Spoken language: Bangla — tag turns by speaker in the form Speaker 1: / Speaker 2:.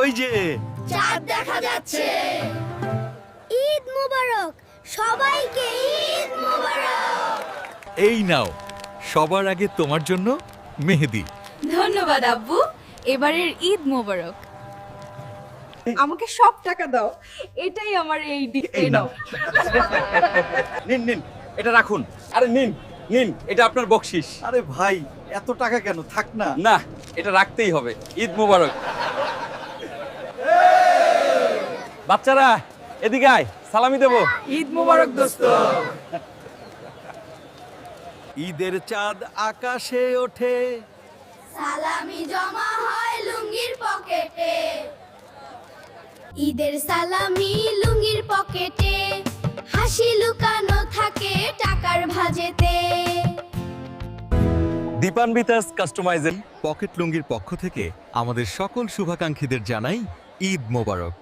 Speaker 1: ওই যে
Speaker 2: চাঁদ দেখা যাচ্ছে। ঈদ মোবারক সবাইকে, ঈদ মোবারক।
Speaker 1: এই নাও, সবার আগে তোমার জন্য মেহেদি।
Speaker 3: ধন্যবাদ আব্বু, এবারের ঈদ মোবারক। আমাকে সব টাকা দাও, এটাই আমার এই নাও।
Speaker 4: নিন নিন, এটা রাখুন। আরে নিন নিন, এটা আপনার বকশিস।
Speaker 1: আরে ভাই, এত টাকা কেন, থাক না।
Speaker 4: না, এটা রাখতেই হবে। ঈদ মোবারক। বাচ্চারা এদিকে আয়, সালামি দেবো।
Speaker 3: ঈদ মোবারক দোস্ত।
Speaker 1: ঈদের চাঁদ আকাশে ওঠে,
Speaker 2: সালামি জমা হয় লুঙ্গির পকেটে। ঈদের সালামি লুঙ্গির পকেটে, হাসি লুকানো থাকে টাকার ভাজেতে।
Speaker 1: দীপান বিতাস কাস্টমাইজের পকেট লুঙ্গির পক্ষ থেকে আমাদের সকল শুভাকাঙ্ক্ষীদের জানাই ঈদ মোবারক।